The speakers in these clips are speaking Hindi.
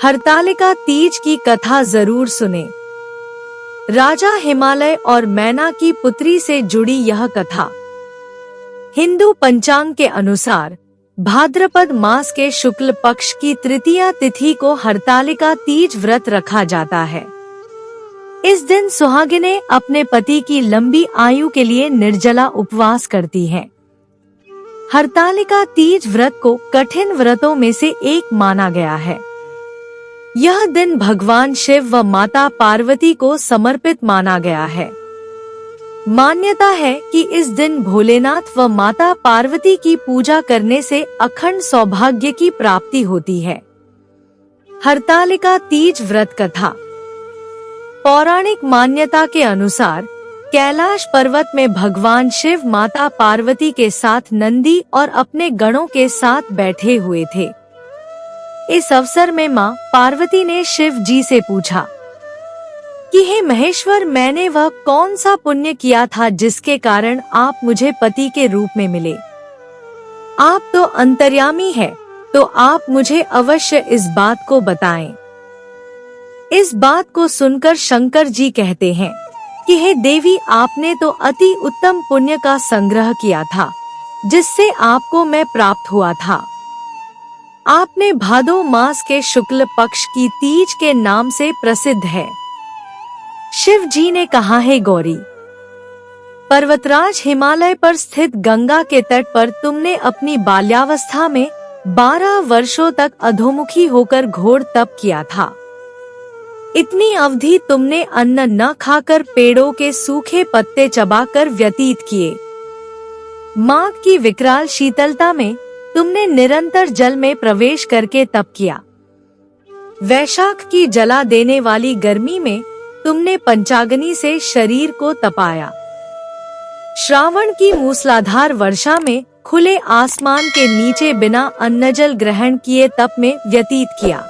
हरतालिका तीज की कथा जरूर सुने। राजा हिमालय और मैना की पुत्री से जुड़ी यह कथा हिंदू पंचांग के अनुसार भाद्रपद मास के शुक्ल पक्ष की तृतीया तिथि को हरतालिका तीज व्रत रखा जाता है। इस दिन सुहागिनें अपने पति की लंबी आयु के लिए निर्जला उपवास करती हैं। हरतालिका तीज व्रत को कठिन व्रतों में से एक माना गया है। यह दिन भगवान शिव व माता पार्वती को समर्पित माना गया है। मान्यता है कि इस दिन भोलेनाथ व माता पार्वती की पूजा करने से अखंड सौभाग्य की प्राप्ति होती है। हरतालिका तीज व्रत कथा। पौराणिक मान्यता के अनुसार कैलाश पर्वत में भगवान शिव माता पार्वती के साथ नंदी और अपने गणों के साथ बैठे हुए थे। इस अवसर में मां पार्वती ने शिव जी से पूछा कि हे महेश्वर, मैंने वह कौन सा पुण्य किया था जिसके कारण आप मुझे पति के रूप में मिले। आप तो अंतर्यामी है, तो आप मुझे अवश्य इस बात को बताएं। इस बात को सुनकर शंकर जी कहते हैं कि हे देवी, आपने तो अति उत्तम पुण्य का संग्रह किया था जिससे आपको मैं प्राप्त हुआ था। आपने भादो मास के शुक्ल पक्ष की तीज के नाम से प्रसिद्ध है। शिव जी ने कहा, हे गौरी, पर्वतराज हिमालय पर स्थित गंगा के तट पर तुमने अपनी बाल्यावस्था में 12 वर्षों तक अधोमुखी होकर घोर तप किया था। इतनी अवधि तुमने अन्न न खाकर पेड़ों के सूखे पत्ते चबाकर व्यतीत किए। माघ की विकराल शीतलता में तुमने निरंतर जल में प्रवेश करके तप किया। वैशाख की जला देने वाली गर्मी में तुमने पंचाग्नि से शरीर को तपाया। श्रावण की मूसलाधार वर्षा में खुले आसमान के नीचे बिना अन्नजल ग्रहण किए तप में व्यतीत किया।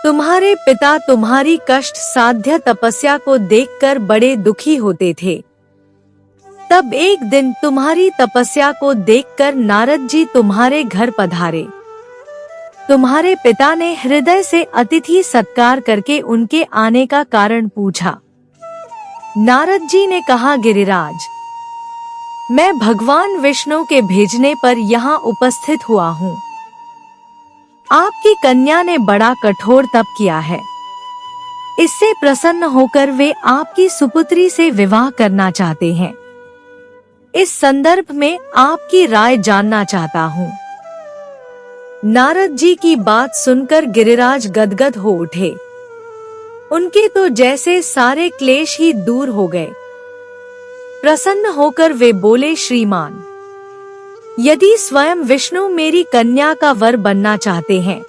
तुम्हारे पिता तुम्हारी कष्ट साध्य तपस्या को देखकर बड़े दुखी होते थे। तब एक दिन तुम्हारी तपस्या को देखकर नारद जी तुम्हारे घर पधारे। तुम्हारे पिता ने हृदय से अतिथि सत्कार करके उनके आने का कारण पूछा। नारद जी ने कहा, गिरिराज, मैं भगवान विष्णु के भेजने पर यहाँ उपस्थित हुआ हूँ। आपकी कन्या ने बड़ा कठोर तप किया है। इससे प्रसन्न होकर वे आपकी सुपुत्री से विवाह करना चाहते हैं। इस संदर्भ में आपकी राय जानना चाहता हूँ। नारद जी की बात सुनकर गिरिराज गदगद हो उठे। उनके तो जैसे सारे क्लेश ही दूर हो गए। प्रसन्न होकर वे बोले, श्रीमान, यदि स्वयं विष्णु मेरी कन्या का वर बनना चाहते हैं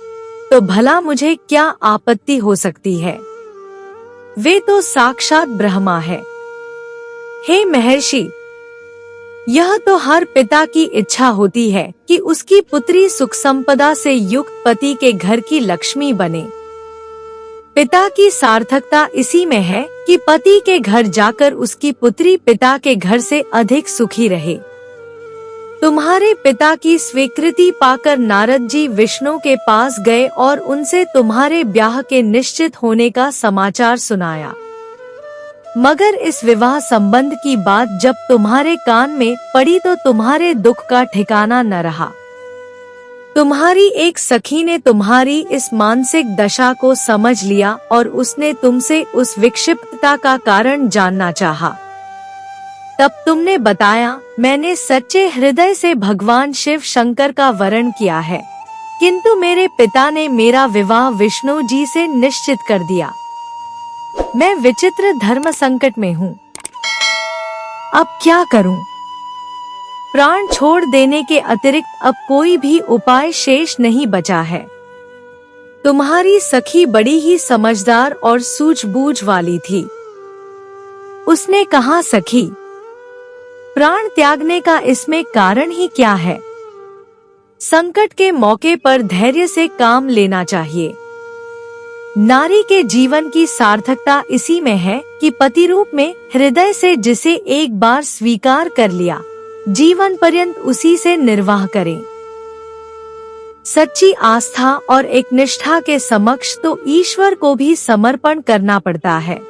तो भला मुझे क्या आपत्ति हो सकती है। वे तो साक्षात ब्रह्मा है। हे महर्षि, यह तो हर पिता की इच्छा होती है कि उसकी पुत्री सुख संपदा से युक्त पति के घर की लक्ष्मी बने। पिता की सार्थकता इसी में है कि पति के घर जाकर उसकी पुत्री पिता के घर से अधिक सुखी रहे। तुम्हारे पिता की स्वीकृति पाकर नारद जी विष्णु के पास गए और उनसे तुम्हारे ब्याह के निश्चित होने का समाचार सुनाया। मगर इस विवाह संबंध की बात जब तुम्हारे कान में पड़ी तो तुम्हारे दुख का ठिकाना न रहा। तुम्हारी एक सखी ने तुम्हारी इस मानसिक दशा को समझ लिया और उसने तुमसे उस विक्षिप्तता का कारण जानना चाहा। तब तुमने बताया, मैंने सच्चे हृदय से भगवान शिव शंकर का वरण किया है, किंतु मेरे पिता ने मेरा विवाह विष्णु जी से निश्चित कर दिया। मैं विचित्र धर्म संकट में हूँ। अब क्या करूँ? प्राण छोड़ देने के अतिरिक्त अब कोई भी उपाय शेष नहीं बचा है। तुम्हारी सखी बड़ी ही समझदार और सूझबूझ वाली थी। उसने कहा, सखी, प्राण त्यागने का इसमें कारण ही क्या है? संकट के मौके पर धैर्य से काम लेना चाहिए। नारी के जीवन की सार्थकता इसी में है कि पति रूप में हृदय से जिसे एक बार स्वीकार कर लिया, जीवन पर्यंत उसी से निर्वाह करें। सच्ची आस्था और एक निष्ठा के समक्ष तो ईश्वर को भी समर्पण करना पड़ता है।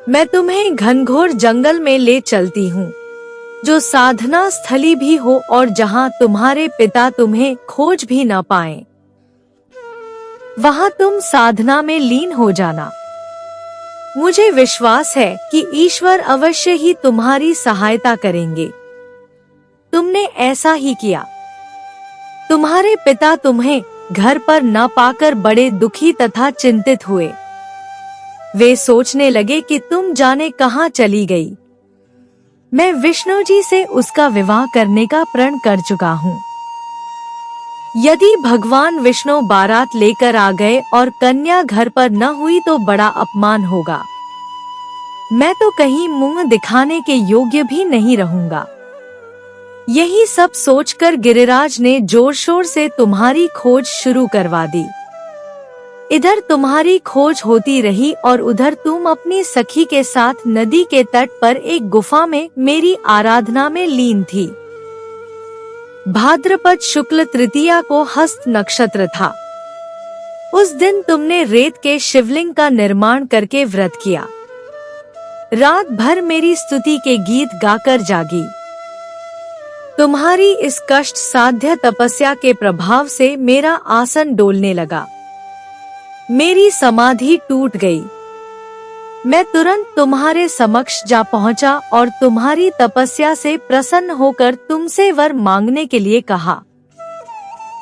मैं तुम्हें घनघोर जंगल में ले चलती हूँ, जो साधना स्थली भी हो और जहाँ तुम्हारे पिता तुम्हें खोज भी न पाएं। वहाँ तुम साधना में लीन हो जाना। मुझे विश्वास है कि ईश्वर अवश्य ही तुम्हारी सहायता करेंगे। तुमने ऐसा ही किया। तुम्हारे पिता तुम्हें घर पर न पाकर बड़े दुखी तथा चिंतित हुए। वे सोचने लगे कि तुम जाने कहाँ चली गई। मैं विष्णु जी से उसका विवाह करने का प्रण कर चुका हूँ। यदि भगवान विष्णु बारात लेकर आ गए और कन्या घर पर न हुई तो बड़ा अपमान होगा। मैं तो कहीं मुंह दिखाने के योग्य भी नहीं रहूंगा। यही सब सोचकर गिरिराज ने जोर शोर से तुम्हारी खोज शुरू करवा दी। इधर तुम्हारी खोज होती रही और उधर तुम अपनी सखी के साथ नदी के तट पर एक गुफा में मेरी आराधना में लीन थी। भाद्रपद शुक्ल तृतीया को हस्त नक्षत्र था। उस दिन तुमने रेत के शिवलिंग का निर्माण करके व्रत किया। रात भर मेरी स्तुति के गीत गाकर जागी। तुम्हारी इस कष्ट साध्य तपस्या के प्रभाव से मेरा आसन डोलने लगा। मेरी समाधि टूट गई। मैं तुरंत तुम्हारे समक्ष जा पहुंचा और तुम्हारी तपस्या से प्रसन्न होकर तुमसे वर मांगने के लिए कहा।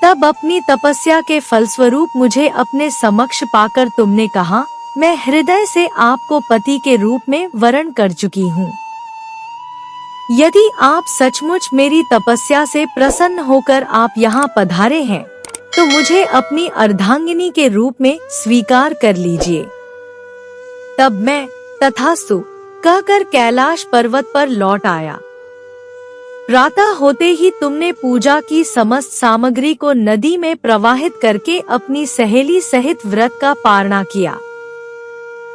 तब अपनी तपस्या के फलस्वरूप मुझे अपने समक्ष पाकर तुमने कहा, मैं हृदय से आपको पति के रूप में वरण कर चुकी हूँ। यदि आप सचमुच मेरी तपस्या से प्रसन्न होकर आप यहाँ पधारे हैं, तो मुझे अपनी अर्धांगिनी के रूप में स्वीकार कर लीजिए। तब मैं तथास्तु कहकर कैलाश पर्वत पर लौट आया। प्रातः होते ही तुमने पूजा की समस्त सामग्री को नदी में प्रवाहित करके अपनी सहेली सहित व्रत का पारणा किया।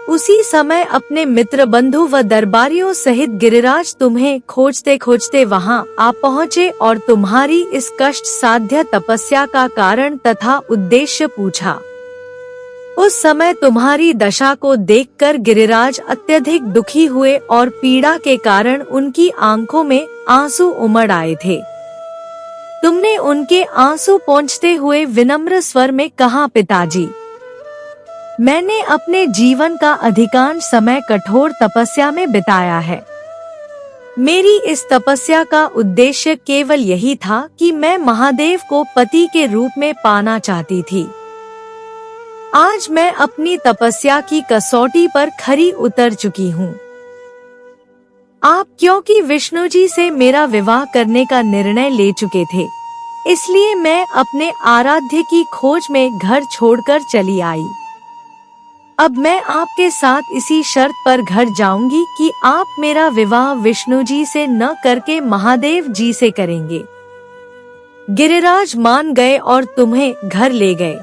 उसी समय अपने मित्र बंधु व दरबारियों सहित गिरिराज तुम्हें खोजते खोजते वहां आ पहुँचे और तुम्हारी इस कष्ट साध्य तपस्या का कारण तथा उद्देश्य पूछा। उस समय तुम्हारी दशा को देखकर गिरिराज अत्यधिक दुखी हुए और पीड़ा के कारण उनकी आंखों में आंसू उमड़ आए थे। तुमने उनके आंसू पोंछते हुए विनम्र स्वर में कहा, पिताजी, मैंने अपने जीवन का अधिकांश समय कठोर तपस्या में बिताया है। मेरी इस तपस्या का उद्देश्य केवल यही था कि मैं महादेव को पति के रूप में पाना चाहती थी। आज मैं अपनी तपस्या की कसौटी पर खरी उतर चुकी हूँ। आप क्योंकि विष्णु जी से मेरा विवाह करने का निर्णय ले चुके थे, इसलिए मैं अपने आराध्य की खोज में घर छोड़कर चली आई। अब मैं आपके साथ इसी शर्त पर घर जाऊंगी कि आप मेरा विवाह विष्णु जी से न करके महादेव जी से करेंगे। गिरिराज मान गए और तुम्हें घर ले गए।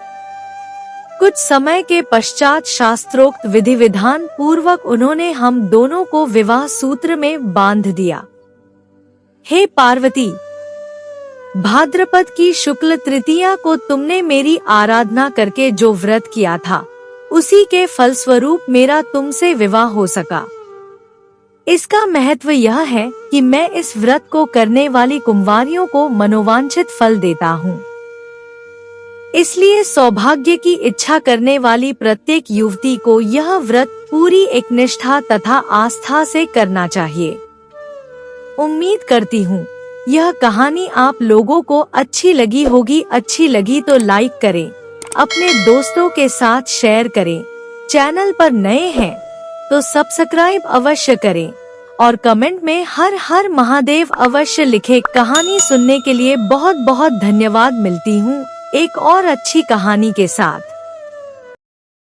कुछ समय के पश्चात शास्त्रोक्त विधि विधान पूर्वक उन्होंने हम दोनों को विवाह सूत्र में बांध दिया। हे पार्वती, भाद्रपद की शुक्ल तृतीया को तुमने मेरी आराधना करके जो व्रत किया था, उसी के फलस्वरूप मेरा तुमसे विवाह हो सका। इसका महत्व यह है कि मैं इस व्रत को करने वाली कुंवारियों को मनोवांछित फल देता हूँ। इसलिए सौभाग्य की इच्छा करने वाली प्रत्येक युवती को यह व्रत पूरी एक निष्ठा तथा आस्था से करना चाहिए। उम्मीद करती हूँ यह कहानी आप लोगों को अच्छी लगी होगी। अच्छी लगी तो लाइक करें, अपने दोस्तों के साथ शेयर करें। चैनल पर नए हैं तो सब्सक्राइब अवश्य करें और कमेंट में हर हर महादेव अवश्य लिखें। कहानी सुनने के लिए बहुत बहुत धन्यवाद। मिलती हूँ एक और अच्छी कहानी के साथ।